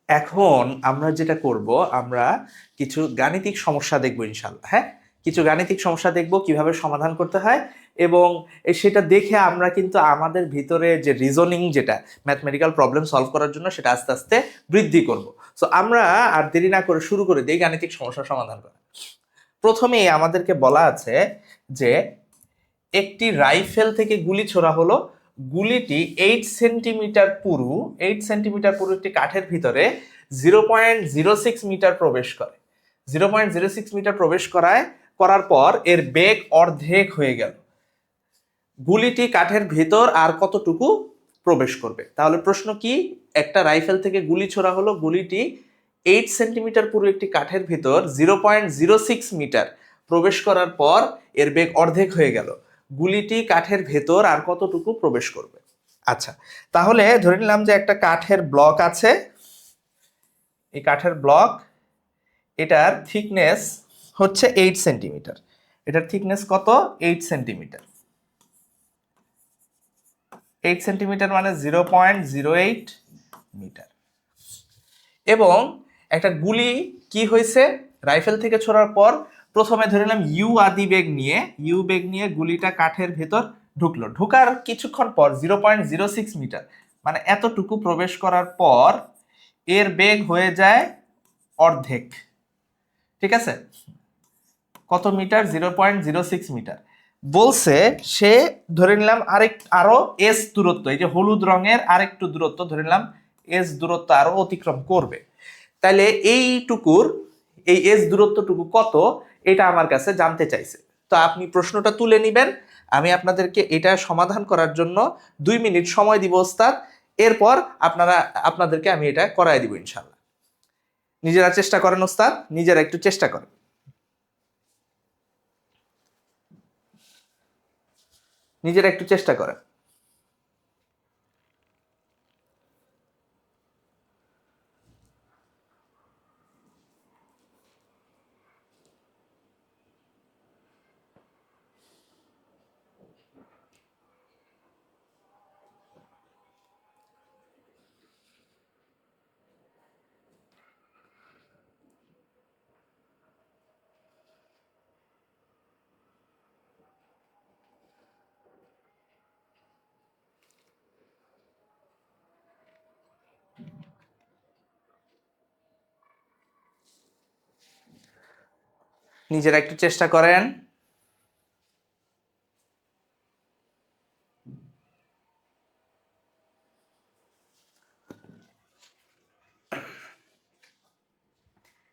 এখন আমরা যেটা করব, আমরা কিছু গাণিতিক সমস্যা দেখব ইনশাল্লাহ। হ্যাঁ, কিছু গাণিতিক সমস্যা দেখব কিভাবে সমাধান করতে হয়, এবং সেটা দেখে আমরা কিন্তু আমাদের ভিতরে যে রিজনিং, যেটা ম্যাথমেটিক্যাল প্রবলেম সলভ করার জন্য, সেটা আস্তে আস্তে বৃদ্ধি করব। সো আমরা আর দেরি না করে শুরু করে দিই গাণিতিক সমস্যার সমাধান করা। প্রথমেই আমাদেরকে বলা আছে যে একটি রাইফেল থেকে গুলি ছোড়া হলো, গুলিটি 8 সেন্টিমিটার পুরু, 8 সেন্টিমিটার পুরু একটি কাঠের ভিতরে 0.06 মিটার প্রবেশ করে। 0.06 মিটার প্রবেশ করার পর এর বেগ অর্ধেক হয়ে গেল। গুলিটি কাঠের ভেতর আর কতটুকু প্রবেশ করবে? তাহলে প্রশ্ন কি, একটা রাইফেল থেকে গুলি ছোড়া হলো, গুলিটি 8 সেন্টিমিটার পুরু একটি কাঠের ভিতর 0.06 মিটার প্রবেশ করার পর এর বেগ অর্ধেক হয়ে গেল, গুলিটি কাঠের ভেতর আর কতটুকু প্রবেশ করবে? আচ্ছা, তাহলে ধরে নিলাম যে একটা কাঠের ব্লক আছে। এই কাঠের ব্লক, এটার থিকনেস হচ্ছে 8 সেন্টিমিটার। এটার থিকনেস কত? 8 সেন্টিমিটার। 8 সেন্টিমিটার মানে 0.08 মিটার। এবং একটা গুলি কি হয়েছে, রাইফেল থেকে ছোড়ার পর প্রথমে ধরে নিলাম ইউ বেগ নিয়ে গুলিটা কাঠের ভেতর ঢুকলো। ঢুকার কিছুক্ষণ পর 0.06 মিটার মানে এতটুকু প্রবেশ করার পর এর বেগ হয়ে যায় অর্ধেক। ঠিক আছে, কত মিটার? 0.06 মিটার। বলছে সে ধরে নিলাম আরো এস দূরত্ব, এই যে হলুদ রঙের আরেকটু দূরত্ব ধরে নিলাম এস দূরত্ব আরো অতিক্রম করবে। তাহলে এই এস দূরত্বটুকু কত, এটা আমার কাছে জানতে চাইছে। তো আপনি প্রশ্নটা তুলে নিবেন, আমি আপনাদেরকে এটা সমাধান করার জন্য 2 মিনিট সময় দিব ওস্তাদ। এরপর আপনাদেরকে আমি এটা করায় দিব ইনশাল্লাহ। নিজেরা চেষ্টা করেন ওস্তাদ, নিজেরা একটু চেষ্টা করেন, নিজেরা একটু চেষ্টা করেন। নিজেরা একটু চেষ্টা করেন।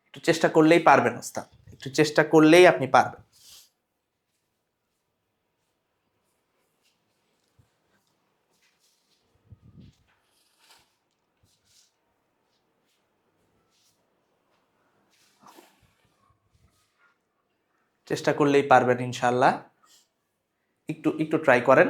একটু চেষ্টা করলেই পারবেন ওস্তাদ, একটু চেষ্টা করলেই আপনি পারবেন। চেষ্টা করলেই পারবেন ইনশাল্লাহ, একটু একটু ট্রাই করেন।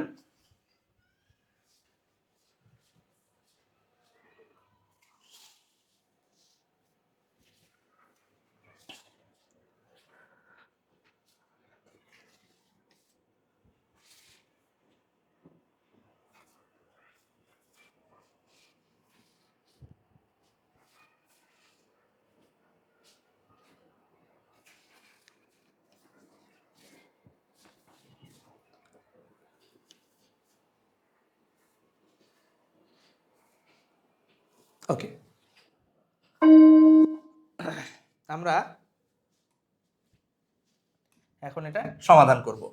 ওকে, আমরা এখন এটা সমাধান করব।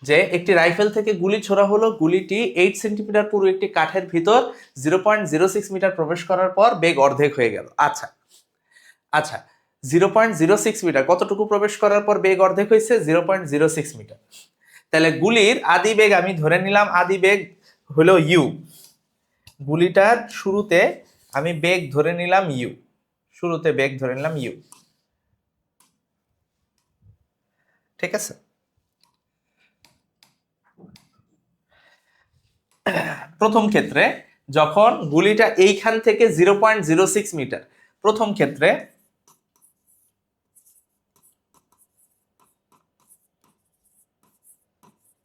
যে একটি রাইফেল থেকে গুলি ছোড়া হলো, গুলিটি 8 সেন্টিমিটার পুরু একটি কাঠের ভিতর 0.06 মিটার প্রবেশ করার পর বেগ অর্ধেক হয়ে গেল। আচ্ছা আচ্ছা, 0.06 মিটার কতটুকু প্রবেশ করার পর বেগ অর্ধেক হয়েছে? 0.06 মিটার। তাহলে গুলির আদি বেগ আমি ধরে নিলাম, আদি বেগ হলো ইউ। গুলিটার শুরুতে আমি বেগ ধরে নিলাম ইউ, শুরুতে বেগ ধরে নিলাম ইউ। ঠিক আছে, প্রথম ক্ষেত্রে যখন গুলিটা এইখান থেকে 0.06 মিটার, প্রথম ক্ষেত্রে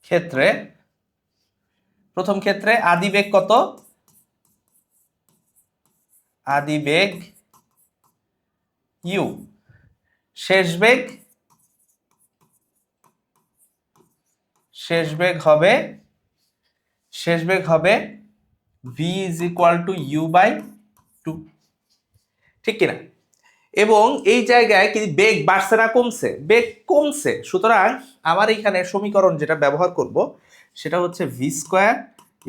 ক্ষেত্রে প্রথম ক্ষেত্রে আদিবেগ কত? আদিবেগ ইউ, শেষ বেগ হবে v is equal to u by two, ঠিক কিনা? এবং এই জায়গায় কি বেগ বাড়ছে না কমছে? বেগ কমছে, সুতরাং আমার এইখানে সমীকরণ যেটা ব্যবহার করব সেটা হচ্ছে v square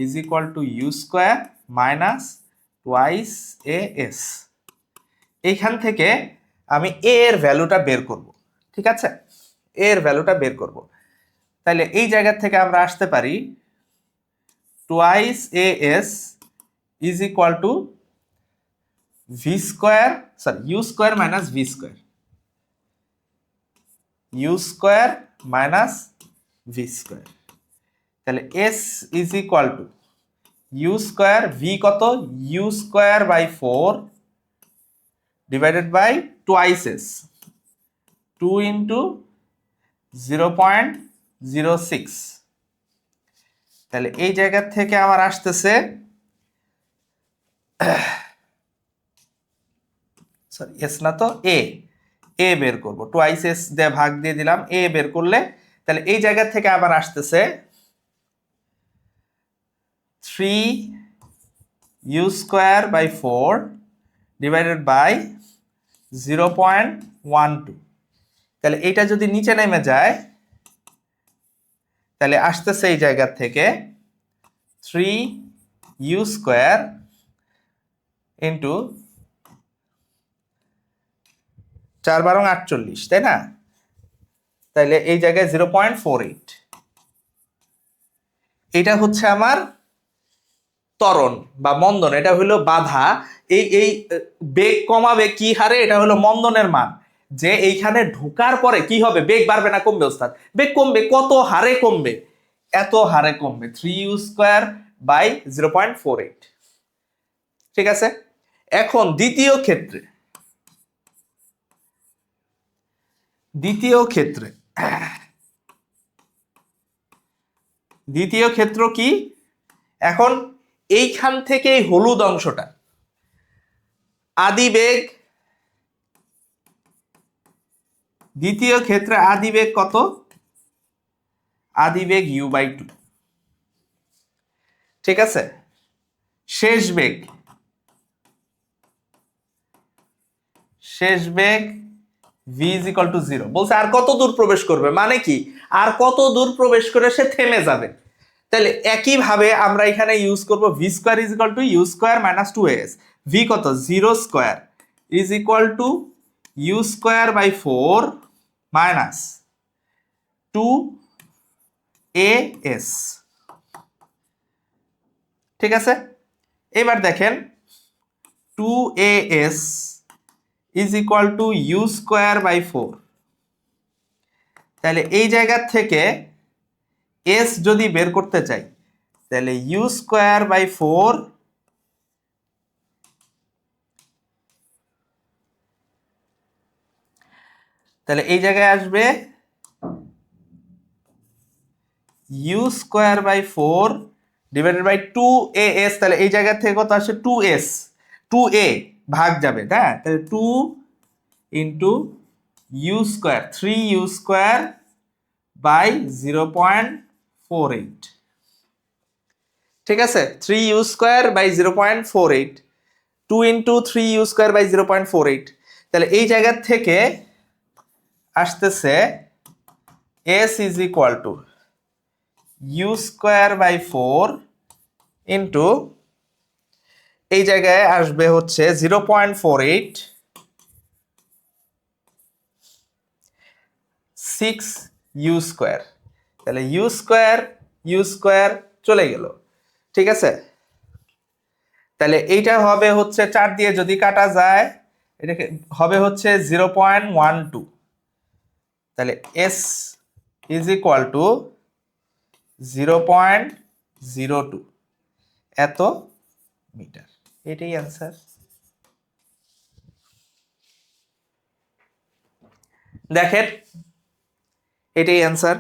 is equal to u square minus twice a s. এইখান থেকে আমি এ এর ভ্যালুটা বের করব, ঠিক আছে? এ এর ভ্যালুটা বের করব, তাহলে এই জায়গা থেকে আমরা আসতে পারি twice a s is equal to v square, sorry u square minus v square, u square minus v square. তাহলে s is equal to u square, v কত? U square by 4 divided by twice s, 2 into 0.06। তাহলে এই জায়গা থেকে আমার আসতেছে, sorry S না তো এ, এ বের করব, টুয়াইস এস দিয়ে ভাগ দিয়ে দিলাম, এ বের করলে তাহলে এই জায়গা থেকে আবার আসতেছে 3 u square by 4 divided by 0.12। তাহলে এইটা যদি নিচে নেমে যায় তাহলে আসতেছে এই জায়গা থেকে 3 ইউ স্কোয়ার ইন্টু 4 × 48, তাই না? তাহলে এই জায়গায় 0.48। এটা হচ্ছে আমার ত্বরণ বা মন্দন, এটা হলো বাধা। এই বেগ কমাবে কি হারে? এটা হলো মন্দনের মান, যে এইখানে ঢোকার পরে কি হবে? বেগ বাড়বে না কমবে ওস্তাদ? বেগ কমবে। কত হারে কমবে? এত হারে কমবে, 3 ইউ স্কোয়ার বাই 0.48। ঠিক আছে, এখন দ্বিতীয় ক্ষেত্রে দ্বিতীয় ক্ষেত্র কি? এখন এইখান থেকে এই হলুদ অংশটা আদিবেগ, দ্বিতীয় ক্ষেত্রে আদিবেগ কত? আদিবেগ ইউ বাই 2, ঠিক আছে? শেষ বেগ ভি ইজ ইকুয়াল টু 0। বলছে আর কত দূর প্রবেশ করবে, মানে কি আর কত দূর প্রবেশ করে সে থেমে যাবে। তাহলে একইভাবে আমরা এখানে ইউজ করব v square is equal to u square minus 2as। V কত? 0 square is equal to u square by 4 minus 2as, ঠিক আছে? এবার দেখেন 2as is equal to u square by 4। তাহলে এই জায়গা থেকে এস যদি বের করতে চাই তাহলে ইউ স্কোয়ার বাই 4 তাহলে এই জায়গায় আসবে u square by 4 divided by 2as। তাহলে এই জায়গা থেকে কত আসে? 2s, 2a ভাগ যাবে, হ্যাঁ? তাহলে 2 into u square, 3 u square by 0.48, ঠিক আছে? 3 u square by 0.48, 2 into 3 u square by 0.48। তাহলে এই জায়গা থেকে আসতেছে s is equal to u square by 4 into এই জায়গায় আসবে হচ্ছে 0.48 6 ইউ স্কোয়ার। তাহলে ইউ স্কোয়ার চলে গেল, ঠিক আছে? তাহলে এইটা হবে হচ্ছে 4 দিয়ে যদি কাটা যায় এটাকে হবে হচ্ছে 0.12। তাহলে এস ইজ ইকুয়াল টু 0.02 এত মিটার। এটাই অ্যান্সার। দেখেন এটাই অ্যান্সার।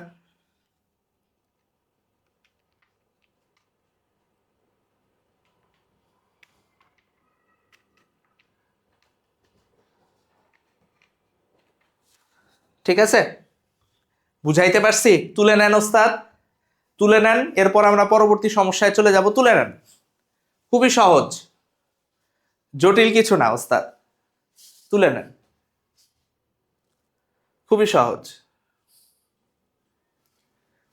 ঠিক আছে, বুঝাইতে পারছি? তুলে নেন ওস্তাদ, তুলে নেন। এরপর আমরা পরবর্তী সমস্যায় চলে যাব। তুলে নেন, খুবই সহজ, জটিল কিছু না ওস্তাদ, তুলে নেন, খুবই সহজ,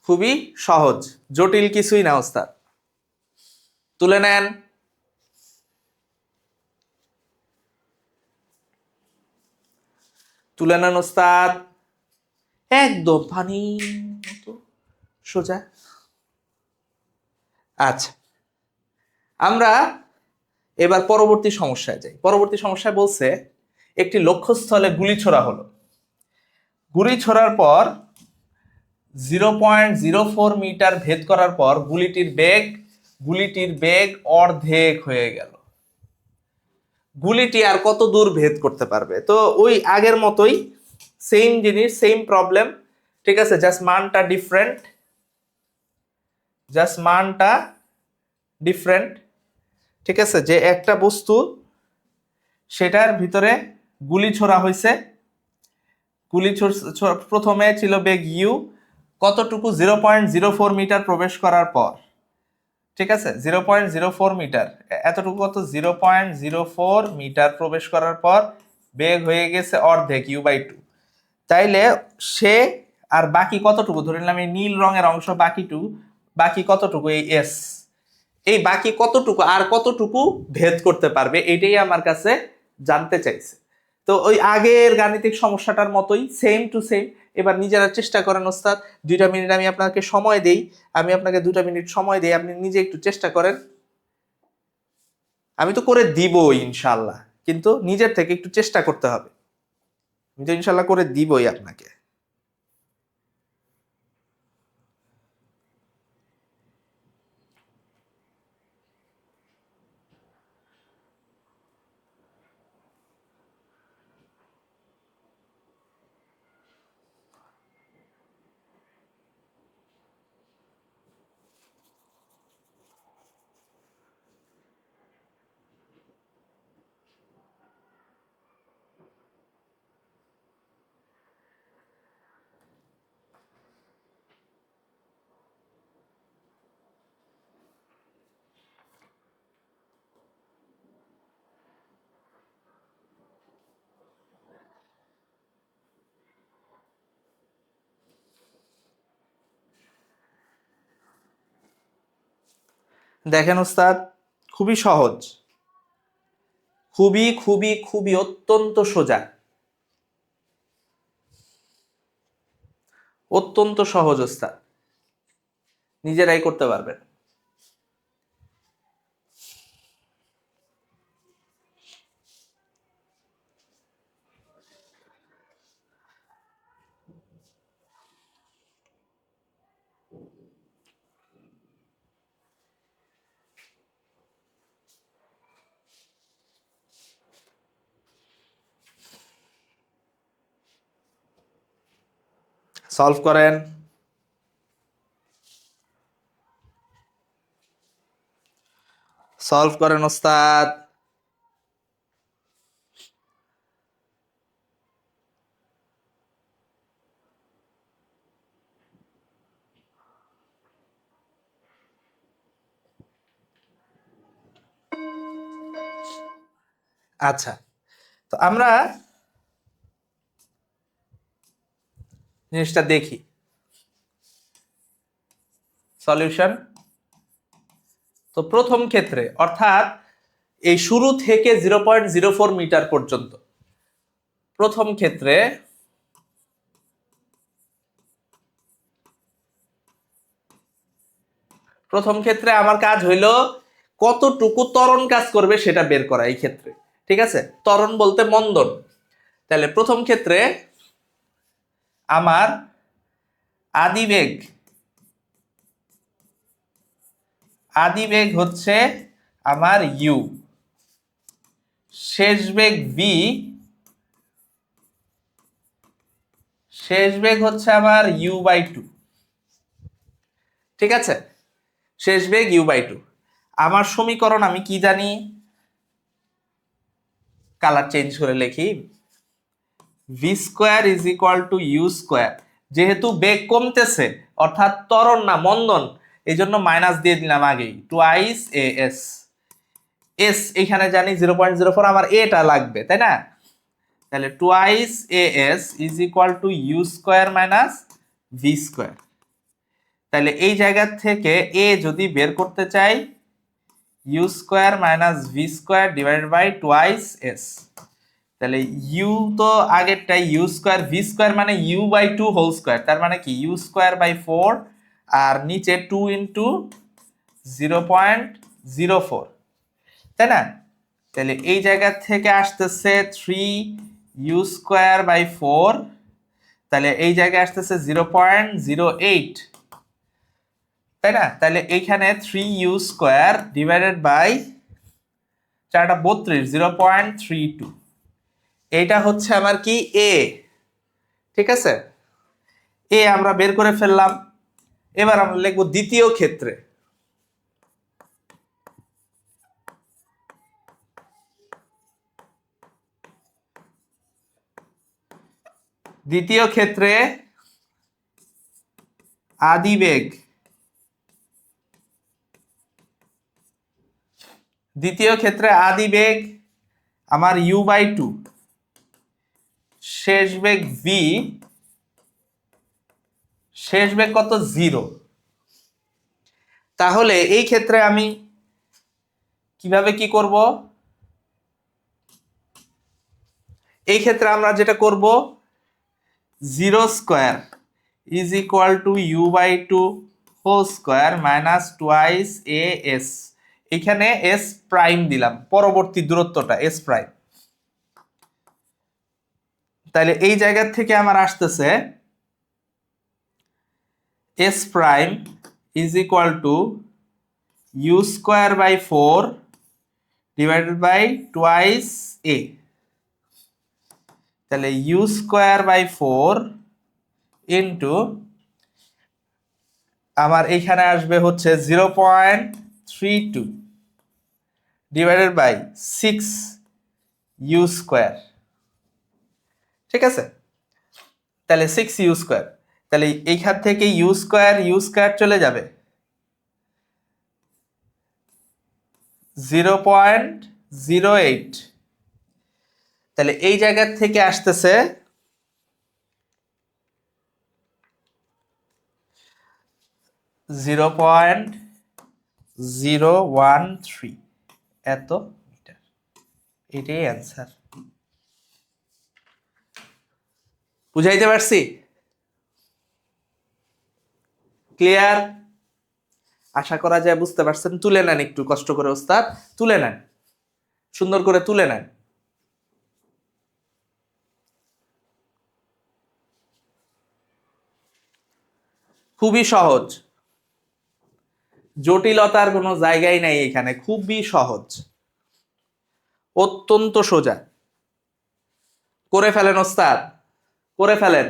খুবই সহজ, জটিল কিছুই না ওস্তাদ, তুলে নেন। তুলে নেন ওস্তাদ, একদম পানি মতো সোজা। আচ্ছা, আমরা এবার পরবর্তী সমস্যায় যাই। পরবর্তী সমস্যায় বলছে একটি লক্ষ্যস্থলে গুলি ছোড়া হলো। গুলি ছোড়ার পর 0.04 মিটার ভেদ করার পর গুলিটির বেগ অর্ধেক হয়ে গেল। গুলিটি আর কত দূর ভেদ করতে পারবে? তো ওই আগের মতোই, সেম জিনিস, সেম প্রবলেম, ঠিক আছে, জাস্ট মানটা ডিফারেন্ট, জাস্ট মানটা ডিফারেন্ট। ঠিক আছে, যে একটা বস্তু সেটার ভিতরে গুলি ছোড়া হয়েছে, প্রথমে ছিল বেগ ইউ, কতটুকু? 0.04 মিটার প্রবেশ করার পর, ঠিক আছে, 0.04 মিটার, এতটুকু কত? 0.04 মিটার প্রবেশ করার পর বেগ হয়ে গেছে অর্ধেক, u/2। তাইলে সে আর বাকি কতটুকু, ধরে নিলাম এই নীল রঙের অংশ বাকি কতটুকু, এই এস, এই বাকি কতটুকু আর কতটুকু ভেদ করতে পারবে, এটাই আমার কাছে জানতে চাইছে। তো ওই আগের গাণিতিক সমস্যাটার মতোই, সেম টু সেম। এবার নিজেরা চেষ্টা করেন ওস্তাদ, 2টা মিনিট আমি আপনাকে সময় দেই, আমি আপনাকে 2টা মিনিট সময় দেই, আপনি নিজে একটু চেষ্টা করেন। আমি তো করে দিবই ইনশাল্লাহ, কিন্তু নিজের থেকে একটু চেষ্টা করতে হবে। আমি তো ইনশাল্লাহ করে দিবই আপনাকে। দেখেন ওস্তাদ, খুবই সহজ, খুবই খুবই খুবই অত্যন্ত সোজা, অত্যন্ত সহজ ওস্তাদ, নিজেরাই করতে পারবেন। সলভ করেন, সলভ করেন ওস্তাদ। আচ্ছা, তো আমরা জিনিসটা দেখি, সলিউশন। তো প্রথম ক্ষেত্রে, অর্থাৎ এই শুরু থেকে 0.04 মিটার পর্যন্ত, প্রথম ক্ষেত্রে আমার কাজ হইল কতটুকু ত্বরণ কাজ করবে সেটা বের করা। এই ক্ষেত্রে, ঠিক আছে, ত্বরণ বলতে মন্দন। তাহলে প্রথম ক্ষেত্রে আমার আদিবেগ হচ্ছে আমার ইউ, শেষ বেগ হচ্ছে আমার u/2, ঠিক আছে, শেষ বেগ u/2। আমার সমীকরণ আমি কি জানি, কালার চেঞ্জ করে লিখি, v square is equal to u square. যেহেতু বেগ কমতেছে অর্থাৎ ত্বরণ না মন্দন, এই জন্য মাইনাস দিয়ে দিলাম আগেই, টুয়াইস এ এস। এস এখানে জানি 0.04, আমার এটা লাগবে তাই না? তাহলে twice a s is equal to u square minus v square. তাহলে এই জায়গা থেকে এ যদি বের করতে চাই, u square minus v square divided by twice s. তাহলে ইউ তো আগেরটাই ইউ স্কোয়ার, ভি স্কোয়ার মানে u by two whole square, তার মানে কি ইউ স্কোয়ার বাই 4 আর নিচে 2 ইন্টু 0.04, তাই না? তাহলে এই জায়গা থেকে আসতেছে 3 ইউ স্কোয়ার বাই 4, তাহলে এই জায়গায় আসতেছে 0.08, তাই না? তাহলে এইখানে 3 ইউ স্কোয়ার ডিভাইডেড বাই 4 0.32, এইটা হচ্ছে আমার কি এ। ঠিক আছে, এ আমরা বের করে ফেললাম। এবার আমরা লিখবো দ্বিতীয় ক্ষেত্রে। দ্বিতীয় ক্ষেত্রে আদিবেগ, দ্বিতীয় ক্ষেত্রে আদিবেগ আমার ইউ বাই টু, শেষ বেগ ভি, শেষ বেগ কত 0। তাহলে এই ক্ষেত্রে আমি কিভাবে কি করব? এই ক্ষেত্রে আমরা যেটা করব, 0 square is equal to u by two whole square minus twice a s. এখানে এস প্রাইম দিলাম, পরবর্তী দূরত্বটা এস প্রাইম। তাহলে এই জায়গা থেকে আমার আসতেছে s prime is equal to u square by 4 divided by twice a. তাহলে ইউ স্কোয়ার বাই 4 ইন্টু আমার এইখানে আসবে হচ্ছে 0.32 ডিভাইডেড বাই 6 ইউ স্কোয়ার। ঠিক আছে, তাহলে 6 ইউ স্কোয়ার। তাহলে এইখান থেকে ইউ স্কোয়ার চলে যাবে, 0.08। তাহলে এই জায়গা থেকে আসতেছে 0.013 এত মিটার। এটাই অ্যান্সার। বুঝাইতে পারছি? ক্লিয়ার? আশা করা যায় বুঝতে পারছেন। তুলে নেন একটু কষ্ট করে ওস্তাদ, তুলে নেন, সুন্দর করে তুলে নেন। খুবই সহজ, জটিলতার কোনো জায়গাই নাই এখানে, খুবই সহজ, অত্যন্ত সোজা। করে ফেলেন ওস্তাদ, করে ফেলেন।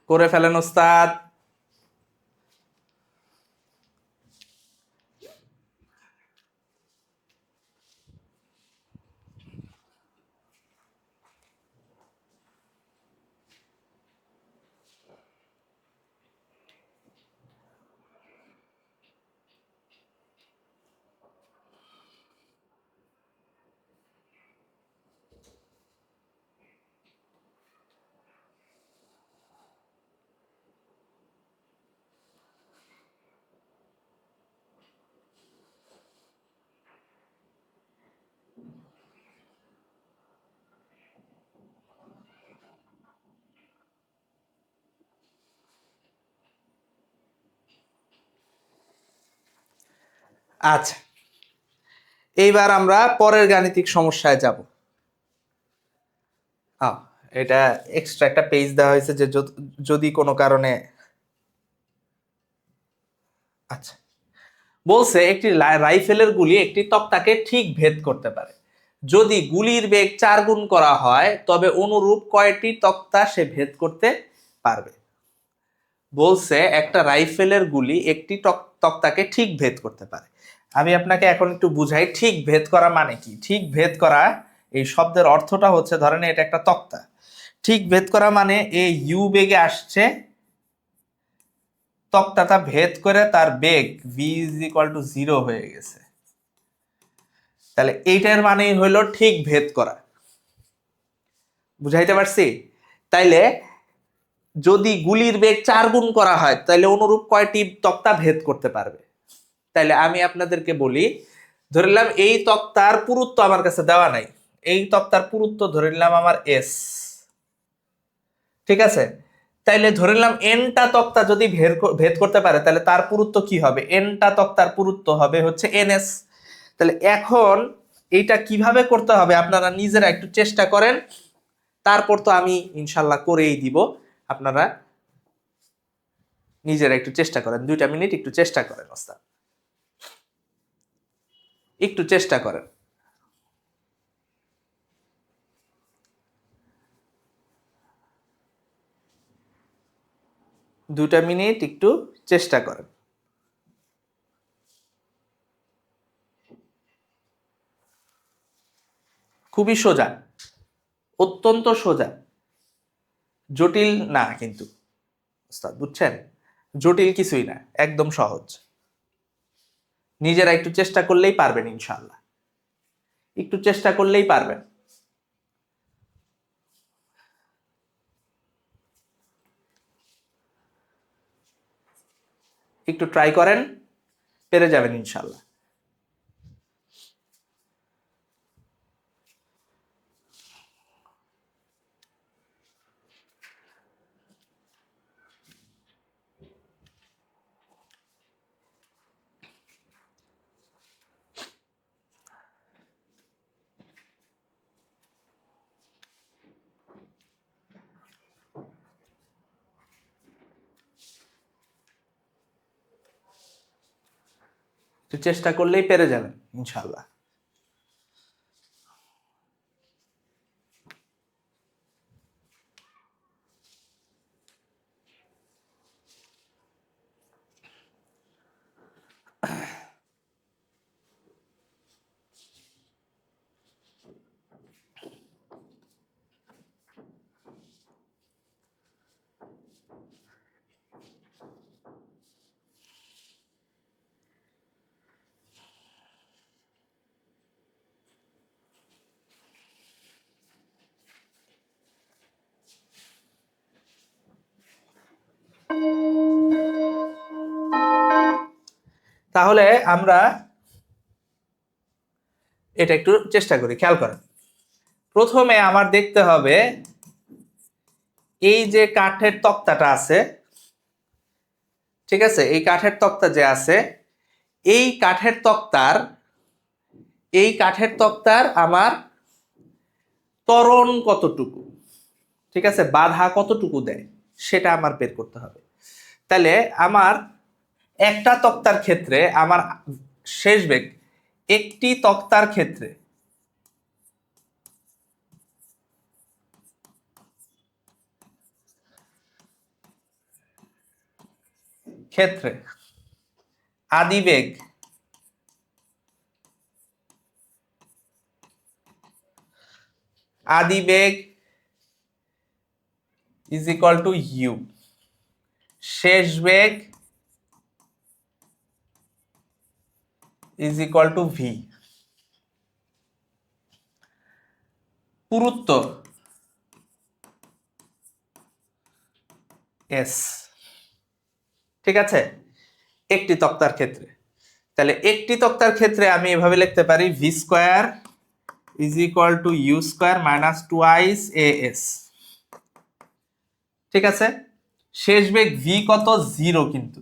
করে ফেলেন ওস্তাদ। আচ্ছা, এইবার আমরা পরের গাণিতিক সমস্যায় যাব। এটা এক্সট্রা একটা পেজ দেওয়া হয়েছে যে যদি কোনো কারণে আচ্ছা, বলছে একটি রাইফেলের গুলি একটি তক্তাকে ঠিক ভেদ করতে পারে। যদি গুলির বেগ 4 গুণ করা হয় তবে অনুরূপ কয়টি তক্তা সে ভেদ করতে পারবে। বলছে একটা রাইফেলের গুলি একটি তক্তাকে ঠিক ভেদ করতে পারে। আমি আপনাকে এখন একটু বুঝাই ঠিক ভেদ করা মানে কি। ঠিক ভেদ করা এই শব্দের অর্থটা হচ্ছে, ধরেন এটা একটা তক্তা, ঠিক ভেদ করা মানে এই ইউ বেগে আসছে, তক্তাটা ভেদ করে তার বেগ ভি ইজ ইকুয়াল টু 0 হয়ে গেছে। তাহলে এইটার মানেই হলো ঠিক ভেদ করা। বুঝাইতে পারছি? তাইলে যদি গুলির বেগ 4 গুণ করা হয় তাহলে অনুরূপ কয়টি তক্তা ভেদ করতে পারবে। তাইলে আমি আপনাদেরকে বলি, ধরে নিলাম এই তক্তার পুরুত্ব আমার কাছে দেওয়া নাই, এই তক্তার পুরুত্ব ধরে নিলাম আমার এস, ঠিক আছে? তাইলে ধরে নিলাম এনটা তক্তা যদি ভেদ করতে পারে তাহলে তার পুরুত্ব কি হবে? এনটা তক্তার পুরুত্ব হবে হচ্ছে এনএস। তাহলে এখন এইটা কিভাবে করতে হবে আপনারা নিজেরা একটু চেষ্টা করেন, তারপর তো আমি ইনশাল্লাহ করেই দিব। আপনারা নিজেরা একটু চেষ্টা করেন, 2টা মিনিট একটু চেষ্টা করেন ওস্তাদ, একটু চেষ্টা করেন। দুটা মিনিট একটু চেষ্টা করেন। খুবই সোজা, অত্যন্ত সোজা, জটিল না কিন্তু ওস্তাদ, বুঝছেন? জটিল কিছুই না, একদম সহজ। নিজেরা একটু চেষ্টা করলেই পারবেন ইনশাআল্লাহ, একটু চেষ্টা করলেই পারবেন। একটু ট্রাই করেন, পেরে যাবেন ইনশাআল্লাহ। একটু চেষ্টা করলেই পেরে যাবেন ইনশাআল্লাহ। তাহলে আমরা এটা একটু চেষ্টা করি, খেয়াল করেন। প্রথমে আমার দেখতে হবে এই যে কাঠের তক্তাটা আছে, ঠিক আছে, এই কাঠের তক্তা যে আছে, এই কাঠের তক্তার আমার ত্বরণ কতটুকু, ঠিক আছে, বাধা কতটুকু দেয় সেটা আমার বের করতে হবে। তাহলে আমার একটা তক্তার ক্ষেত্রে আমার শেষ বেগ, একটি তক্তার ক্ষেত্রে আদিবেগ ইজ ইকুয়াল টু ইউ, শেষ বেগ ইজ ইকুয়াল টু ভি। পুরুত্ব এস, ঠিক আছে, একটি তক্তার ক্ষেত্রে। তাহলে একটি তক্তার ক্ষেত্রে আমি এভাবে লিখতে পারি v square is equal to u square minus twice a s, ঠিক আছে। শেষ বেগ ভি কত? 0 কিন্তু।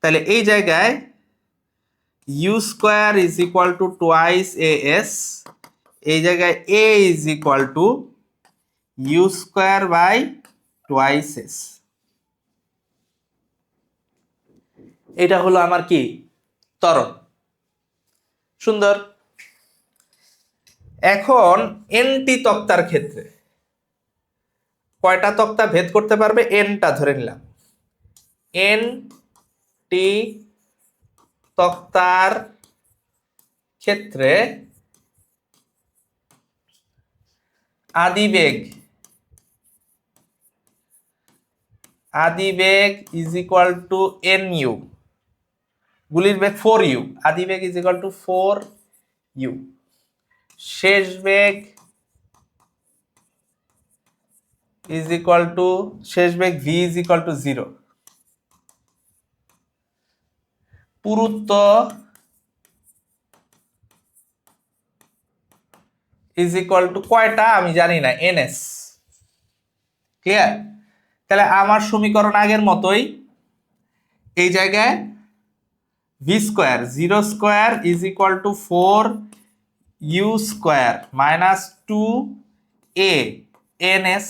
তাহলে এই জায়গায় u square is equal to twice a s, এই জায়গায় a is equal to u square by twice s. এটা হলো আমার কি ত্বরণ। সুন্দর। এখন এনটি তক্তার ক্ষেত্রে কয়টা তক্তা ভেদ করতে পারবে? এনটা ধরে নিলাম। এন টি তক্তার ক্ষেত্রে আদিবেগ is equal to n u, গুলির বেগ 4u, আদিবেগ ইজ ইকুয়াল টু 4u, শেষ বেগ v ইজ ইকুয়াল টু 0, পুরুত্ব ইজ ইকুয়াল টু কয়টা আমি জানি না, ns। ক্লিয়ার? তাহলে আমার সমীকরণ আগের মতোই, এই জায়গায় v square 0 square is equal to 4u square minus 2a ns,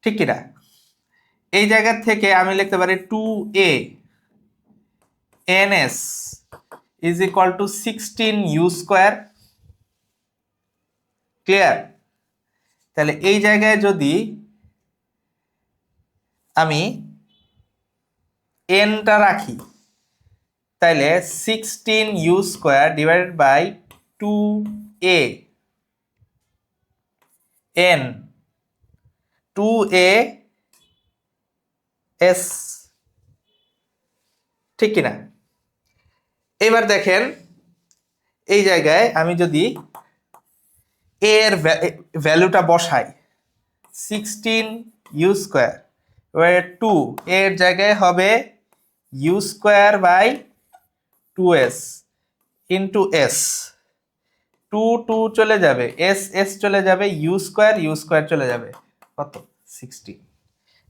ঠিক কিনা? এই জায়গা থেকে আমি লিখতে পারি 2a ns is equal to 16u square. Clear? তাহলে এই জায়গায় যদি আমি nটা রাখি, তাহলে 16u square divided by 2a n 2a s, ঠিক কিনা? এবার দেখেন এই জায়গায় আমি যদি এর ভ্যালুটা বসাই 16u স্কয়ার, এবার 2 এর জায়গায় হবে u square by 2s into s, 2 চলে যাবে, s চলে যাবে, u স্কয়ার চলে যাবে, কত? 16।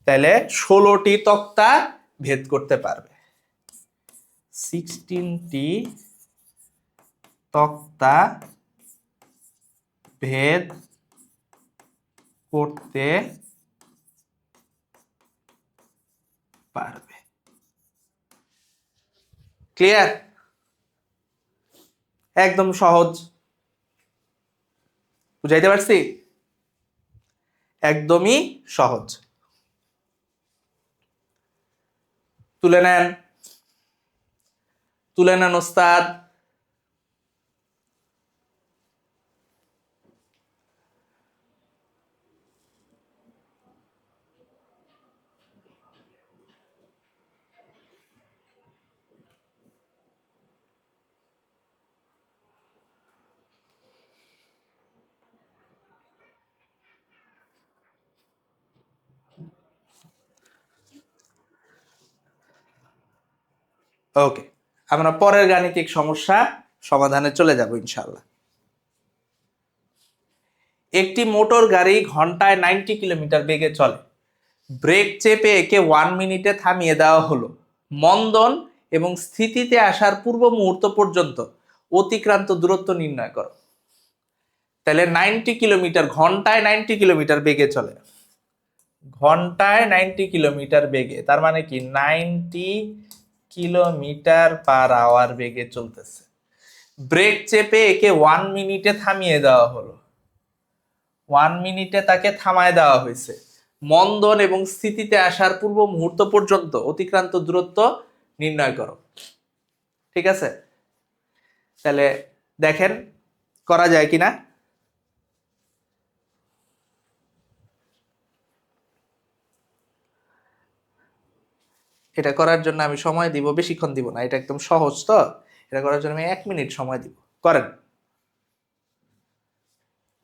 তাহলে 16টি তক্তা ভেদ করতে পারবে, 16টি তক্তা ভেদ করতে পারবে। ক্লিয়ার? একদম সহজ, বুঝাইতে পারছি? একদমই সহজ। তুলে নেন ওস্তাদ। ওকে, আমরা পরের গাণিতিক সমস্যা সমাধানে চলে যাব ইনশাআল্লাহ। একটি মোটর গাড়ি ঘন্টায় 90 কিলোমিটার বেগে চলে, ব্রেক চেপে একে 1 মিনিটে থামিয়ে দেওয়া হলো। মন্দন এবং স্থিতিতে আসার পূর্ব মুহূর্ত পর্যন্ত অতিক্রান্ত দূরত্ব নির্ণয় করো। তাহলে 90 কিলোমিটার, ঘন্টায় 90 কিলোমিটার বেগে চলে, ঘন্টায় 90 কিলোমিটার বেগে, তার মানে কি 90 কিলোমিটার পার আওয়ার বেগে চলতেছে। ব্রেক চেপে একে 1 মিনিটে থামিয়ে দেওয়া হলো, 1 মিনিটে তাকে থামায় দেওয়া হয়েছে। মন্দন এবং স্থিতিতে আসার পূর্ব মুহূর্ত পর্যন্ত অতিক্রান্ত দূরত্ব নির্ণয় করো। ঠিক আছে? তাহলে দেখেন করা যায় কিনা। এটা করার জন্য আমি সময় দিব, বেশিক্ষণ দিব না, এটা একদম সহজ। তো এটা করার জন্য আমি 1 মিনিট সময় দিব। করেন,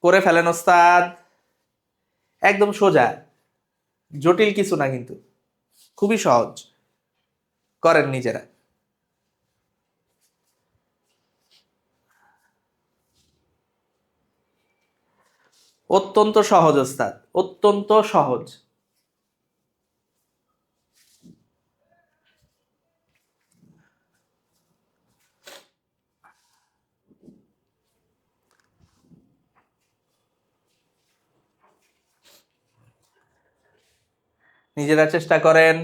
করে ফেলেন ওস্তাদ। একদম সোজা, জটিল কিছু না, কিন্তু খুবই সহজ। করেন নিজেরা। অত্যন্ত সহজ ওস্তাদ, অত্যন্ত সহজ। নিজেরা চেষ্টা করেন।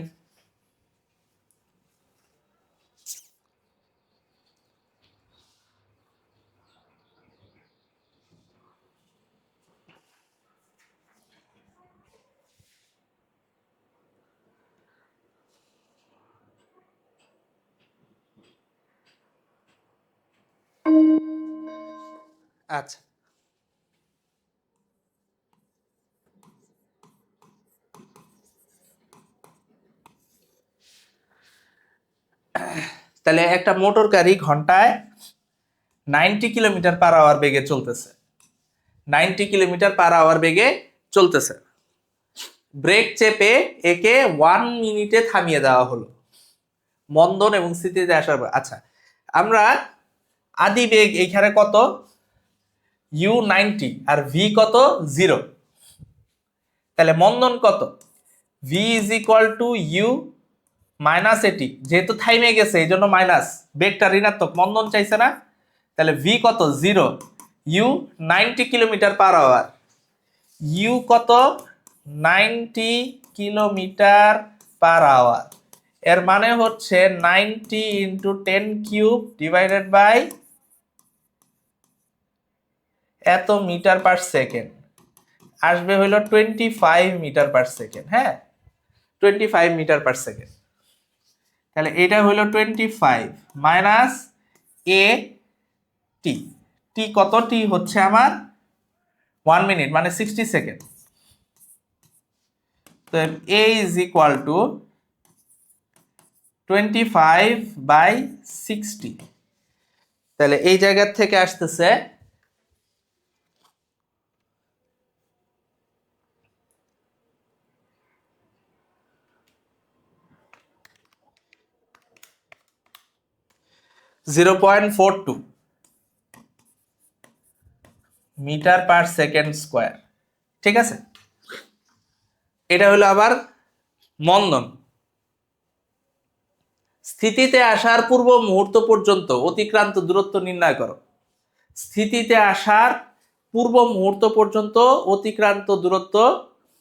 আচ্ছা, তাহলে একটা মোটর গাড়ি ঘন্টায় 90 কিলোমিটার/আওয়ার বেগে চলতেছে, 90 কিলোমিটার/আওয়ার বেগে চলতেছে। ব্রেক চেপে একে 1 মিনিটে থামিয়ে দেওয়া হলো মন্দন এবং স্থিতিতে আসার পর। আচ্ছা, আমরা আদি বেগ এইখানে কত, u90, আর v কত, 0। তাহলে মন্দন কত, v = u মাইনাস এটি, যেহেতু থাইমে গেছে এই জন্য মাইনাস, বেগটা ঋণাত্মক, মন্দন চাইছে না, তাহলে v কত, 0, u 90 কিলোমিটার/আওয়ার, u কত, 90 কিলোমিটার/আওয়ার, এর মানে হচ্ছে 90 × 10³ এত মিটার/সেকেন্ড, আসবে হইল 25 মিটার/সেকেন্ড। হ্যাঁ, 25 মিটার/সেকেন্ড। তাহলে এটা হইল 25 মাইনাস এ টি, টি কত, টি হচ্ছে আমার 1 মিনিট মানে 60 সেকেন্ড। তো এ ইজ ইকুয়াল টু 25/60। তাহলে এই জায়গা থেকে আসতেছে 0.42 মিটার/সেকেন্ড স্কয়ার। ঠিক আছে, এটা হলো আবার মন্দন। স্থিতিতে আসার পূর্ব মুহূর্ত পর্যন্ত অতিক্রান্ত দূরত্ব নির্ণয় করো। স্থিতিতে আসার পূর্ব মুহূর্ত পর্যন্ত অতিক্রান্ত দূরত্ব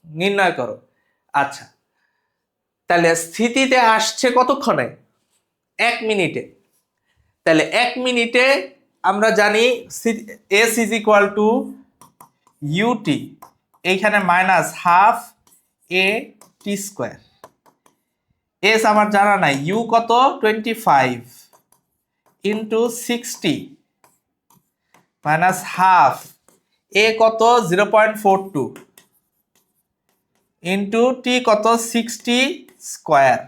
নির্ণয় করো। আচ্ছা, তাহলে স্থিতিতে আসছে কতক্ষণে, 1 মিনিটে। তাহলে 1 মিনিটে আমরা জানি s = ut, এইখানে -12 a/t²। s আমার জানা নাই, u কত, 25 × 60 -12, a কত, 0.42 × t কত, 60 স্কয়ার।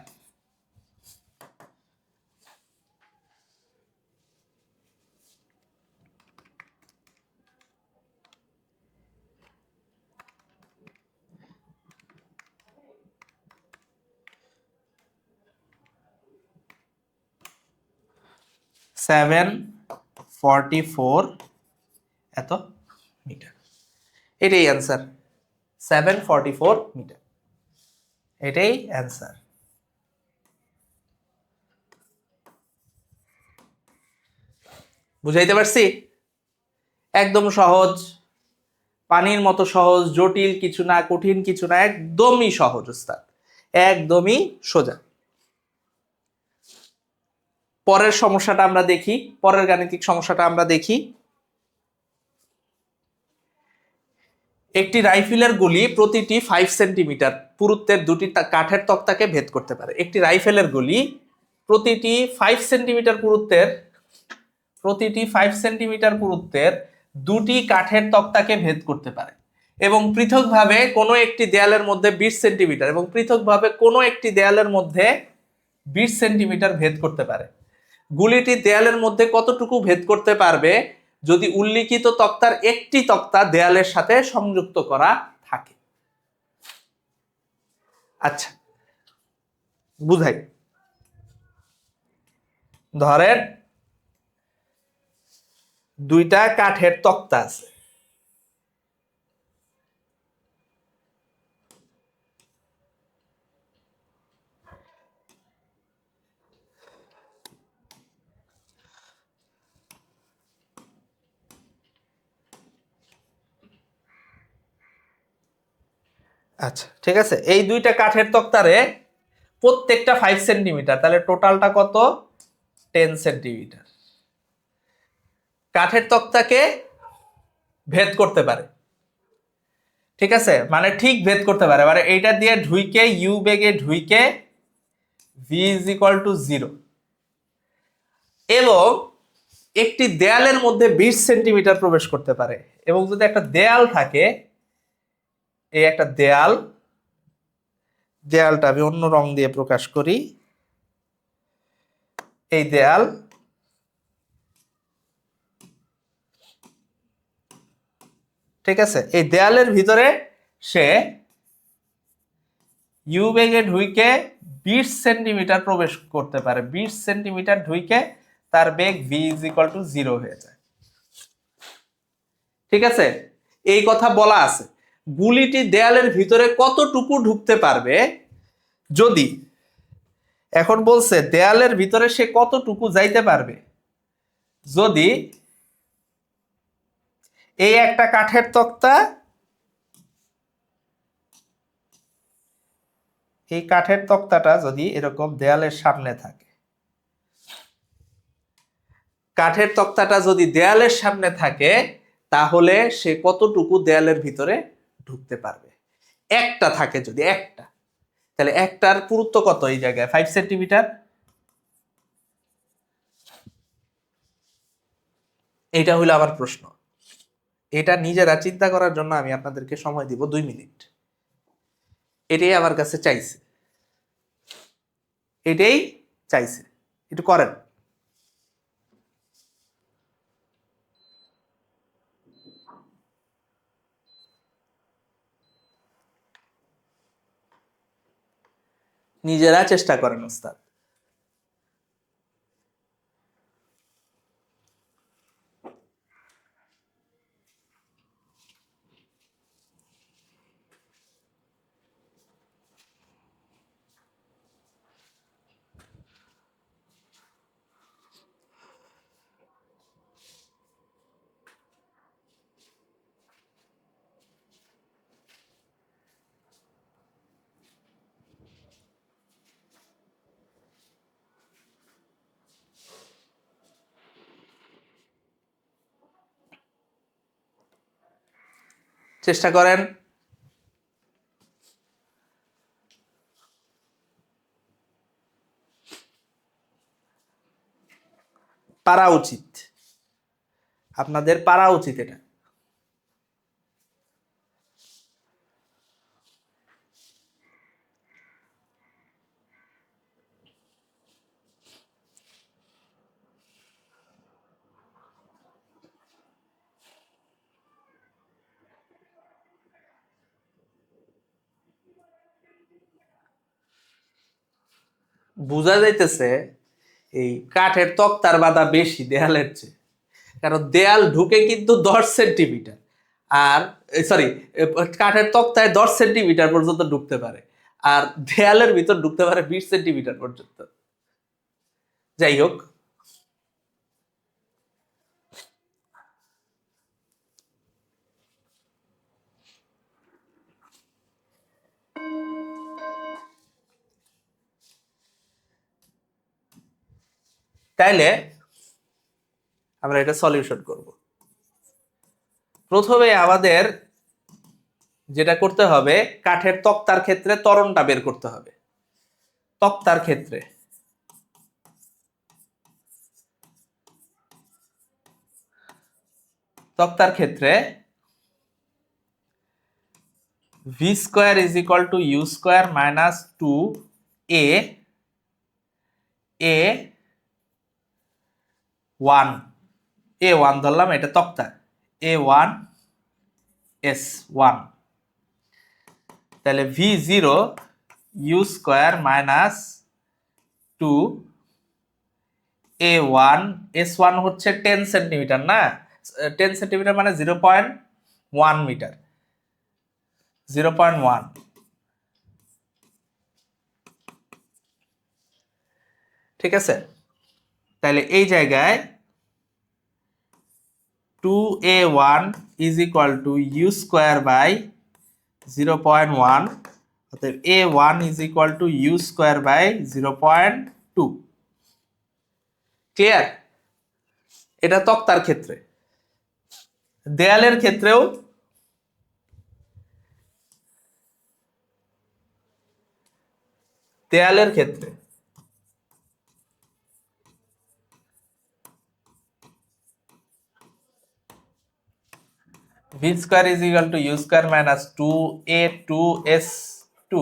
সেভেন 44 এত মিটার, এটাই অ্যান্সার, 744 মিটার, এটাই অ্যান্সার। বুঝাইতে পারছি? একদম সহজ, পানির মতো সহজ, জটিল কিছু না, কঠিন কিছু না, একদমই সহজ ওস্তাদ, একদমই সোজা। পরের সমস্যাটা আমরা দেখি, পরের গাণিতিক সমস্যাটা আমরা দেখি। একটি রাইফেলের গুলি প্রতিটি 5 সেন্টিমিটার পুরুত্বের দুটি কাঠের তক্তাকে ভেদ করতে পারে। একটি রাইফেলের গুলি প্রতিটি 5 সেন্টিমিটার পুরুত্বের দুটি কাঠের তক্তাকে ভেদ করতে পারে এবং পৃথকভাবে কোনো একটি দেয়ালের মধ্যে 20 সেন্টিমিটার এবং পৃথকভাবে কোনো একটি দেয়ালের মধ্যে 20 সেন্টিমিটার ভেদ করতে পারে। গুলিটি দেয়ালের মধ্যে কতটুকু ভেদ করতে পারবে যদি উল্লিখিত তক্তার একটি তক্তা দেয়ালের সাথে সংযুক্ত করা থাকে? আচ্ছা, বুঝাই। ধরেন দুইটা কাঠের তক্তা আছে, আচ্ছা ঠিক আছে, এই দুইটা কাঠের তক্তারে প্রত্যেকটা 5 সেন্টিমিটার, তাহলে টোটালটা কত, 10 সেন্টিমিটার কাঠের তক্তাকে ভেদ করতে পারে। ঠিক আছে, মানে ঠিক ভেদ করতে পারে, মানে এইটা দিয়ে ঢুইকে ইউ বেগে ঢুইকে v = 0 এবং একটি দেয়ালের মধ্যে 20 সেন্টিমিটার প্রবেশ করতে পারে। এবং যদি একটা দেয়াল থাকে, এই একটা দেয়ালটা আমি অন্য রং দিয়ে প্রকাশ করি। এই দেয়াল, ঠিক আছে, এই দেয়ালের ভিতরে সে ইউ বেগে ঢুইকে 20 সেন্টিমিটার প্রবেশ করতে পারে। 20 সেন্টিমিটার ঢুইকে তার বেগ ভি ইজ ইকুয়াল টু 0 হয়ে যায়। ঠিক আছে, এই কথা বলা আছে। গুলিটি দেয়ালের ভিতরে কতটুকু ঢুকতে পারবে, যদি এখন বলছে দেয়ালের ভিতরে সে কতটুকু যাইতে পারবে, যদি এই একটা কাঠের তক্তা, এই কাঠের তক্তাটা যদি এরকম দেয়ালের সামনে থাকে, কাঠের তক্তাটা যদি দেয়ালের সামনে থাকে, তাহলে সে কতটুকু দেয়ালের ভিতরে ঢুকতে পারবে। একটা থাকে যদি, একটা, তাহলে একটার পুরুত্ব কত এই জায়গায়? 5 সেন্টিমিটার। এটা হইলো আমার প্রশ্ন। এটা নিজেরা চিন্তা করার জন্য আমি আপনাদেরকে সময় দিব 2 মিনিট। এটাই আমার কাছে চাইছে, এটাই চাইছে, একটু করেন। নিজেরা চেষ্টা করেন ওস্তাদ। চেষ্টা করেন। পারা উচিত, আপনাদের পারা উচিত এটা। বোঝা যাইতেছে এই কাঠের তক্তার বাধা বেশি দেয়ালের চেয়ে, কারণ দেয়াল ঢুকে কিন্তু 10 সেন্টিমিটার, আর সরি, কাঠের তক্তায় 10 সেন্টিমিটার পর্যন্ত ঢুকতে পারে, আর দেয়ালের ভিতর ঢুকতে পারে 20 সেন্টিমিটার পর্যন্ত। যাই হোক, তাইলে আমরা এটা সলিউশন করব। প্রথমে আমাদের যেটা করতে হবে, কাঠের তক্তার ক্ষেত্রে ত্বরণটা বের করতে হবে। তক্তার ক্ষেত্রে তক্তার ক্ষেত্রে v square is equal to u square minus 2 a 1, A1 ধরলাম, এটা তক্তা, A1 S1, তাহলে V0 you square minus 2 A1 S1 হচ্ছে 10 সেন্টিমিটার, না 10 সেন্টিমিটার মানে 0.1 মিটার, 0.1। ঠিক আছে, তাহলে এই জায়গায় 2A1 is equal to u square by 0.1, অতএব A1 is equal to u square by 0.2। Clear? এটা তক্তার ক্ষেত্রে। দেয়ালের ক্ষেত্রেও দেয়ালের ক্ষেত্রে v square is equal to u square minus 2a2s2,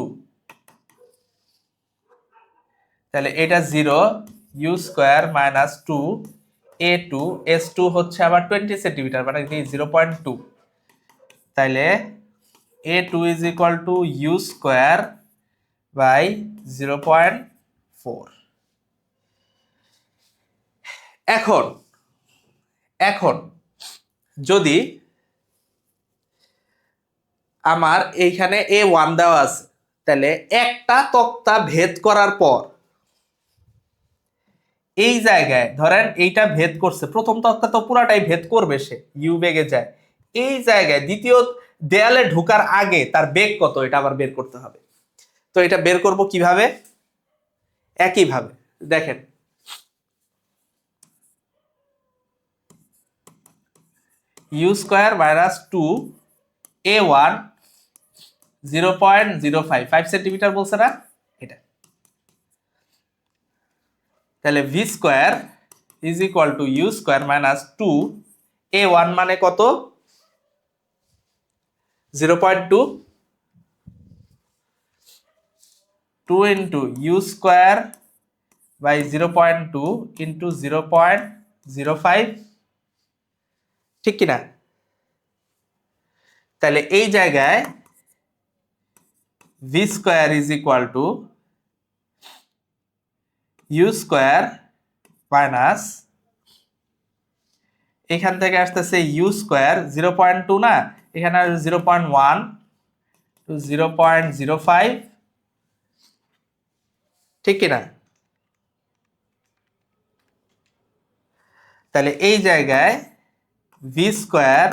তাহলে এটা 0, ইউ স্কোয়ার মাইনাস 2a2s2 হচ্ছে আবার 20 সেন্টিমিটার, মানে কি 0.2, তাইলে a2 is equal to u square by 0.4। এখন এখন যদি আমার এইখানে a1 দেওয়া আছে, তাহলে একটা তক্তা ভেদ করার পর এই জায়গায় ধরেন এইটা ভেদ করছে, প্রথম তক্তা তো পুরাটাই ভেদ করবে, সে ইউ বেগে যায়, এই জায়গায় দ্বিতীয় দেয়ালে ঢোকার আগে তার বেগ কত এটা আবার বের করতে হবে। তো এটা বের করব কিভাবে? একইভাবে দেখেন, you square minus 2a1 0.05 centimetre বলছে না, এটা, তাহলে v square is equal to u square minus 2a1 মানে কত, 0.2, 2 into u square by 0.2 into 0.05, ঠিক কিনা? তাহলে এই জায়গায় v square is equal to u square minus, এখান থেকে আসতেছে ইউ স্কোয়ার 0.2 না, এখানে 0.1 টু 0.05, ঠিক কিনা? তাহলে এই জায়গায় v square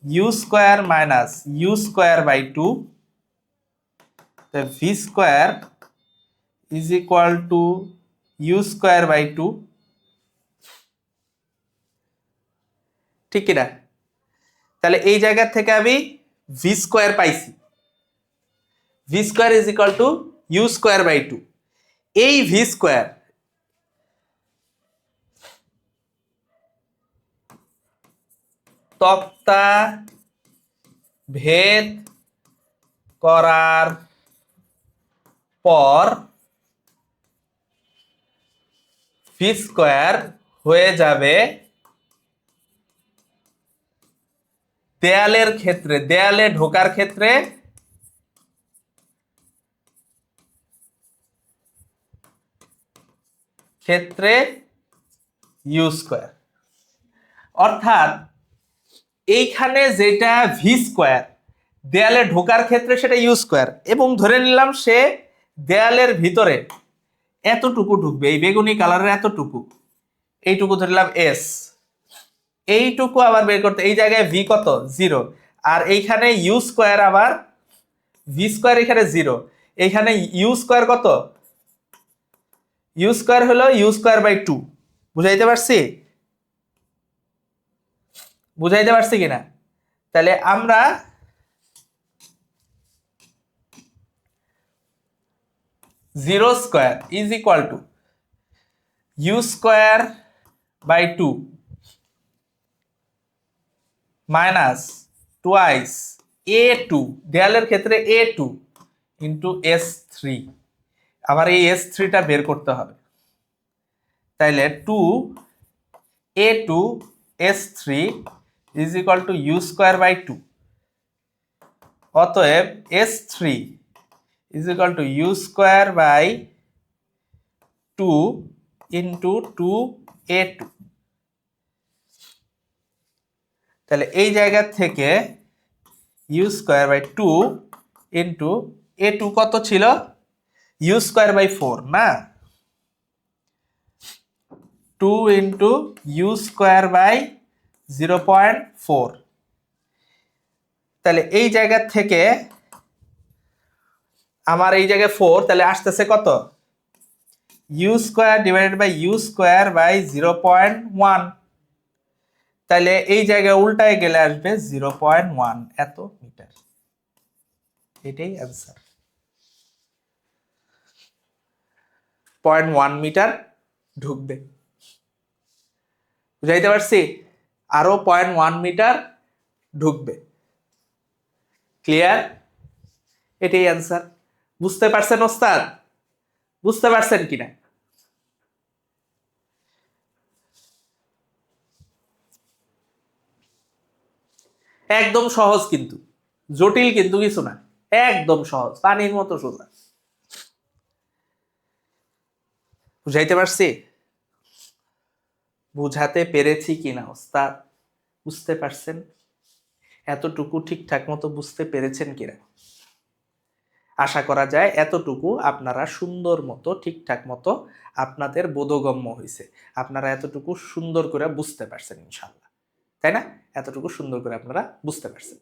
u square minus u square by 2, v square is equal to u square by 2, ঠিক কিনা? তাহলে এই জায়গা থেকে আমি ভি স্কোয়ার পাইছি, v square is equal to u square by 2। এই ভি স্কোয়ার তক্তা ভেদ করার পর ভি স্কোয়ার হয়ে যাবে দেয়ালের ক্ষেত্রে, দেয়ালে ঢোকার ক্ষেত্রে ক্ষেত্রে ইউ স্কোয়ার, অর্থাৎ এইখানে যেটা ভি স্কোয়ার দেয়ালে ঢোকার ক্ষেত্রে সেটা ইউ স্কোয়ার, এবং ধরে নিলাম সে দেয়ালের ভিতরে এতটুকু ঢুকবে, এই বেগুনি কালারের এতটুকু, এইটুকু ধরলাম এস, এইটুকু আবার বের করতে এই জায়গায় ভি কত 0, আর এইখানে ইউ স্কোয়ার, আবার ভি স্কোয়ার এখানে 0, এইখানে ইউ স্কোয়ার কত, ইউ স্কোয়ার হলো ইউ স্কোয়ার বাই 2, বুঝাইতে পারছি? বুঝাইতে পারছি কিনা? তাহলে আমরা zero square is equal to u square by 2 minus twice a2, দেয়ালের ক্ষেত্রে a2 ইন্টু s3, আবার এই s3টা বের করতে হবে, তাইলে 2a2s3 is equal to u square by 2, অতএব s3 is equal to u square by 2 into 2a2, তাহলে এই জায়গা থেকে you square by 2 into a2 কত ছিল, ইউ স্কোয়ার বাই 4 না, 2 ইন্টু ইউ স্কোয়ার বাই 0.4, তাহলে এই জায়গা থেকে আমার এই জায়গায় 4, তাহলে আসতেছে কত, u square divided by u square by 0.1, তাহলে এই জায়গায় উল্টায় গেলে আসবে 0.1 এত মিটার, এটাই অ্যান্সার, 0.1 মিটার ঢুকবে। বুঝাইতে পারছি? আরো 0.1 মিটার ঢুকবে। ক্লিয়ার? এটাই অ্যান্সার। বুঝতে পারছেন ওস্তাদ? বুঝতে পারছেন কিনা? একদম সহজ, কিন্তু জটিল কিন্তু কিছু না, একদম সহজ, পানির মতো সোজা। বুঝাইতে পারছি? বুঝাতে পেরেছি কিনা ওস্তাদ? বুঝতে পারছেন? এতটুকু ঠিকঠাক মতো বুঝতে পেরেছেন কিনা? আশা করা যায় এতটুকু আপনারা সুন্দর মতো ঠিকঠাক মতো আপনাদের বোধগম্য হয়েছে, আপনারা এতটুকু সুন্দর করে বুঝতে পারছেন ইনশাল্লাহ, তাই না? এতটুকু সুন্দর করে আপনারা বুঝতে পারছেন।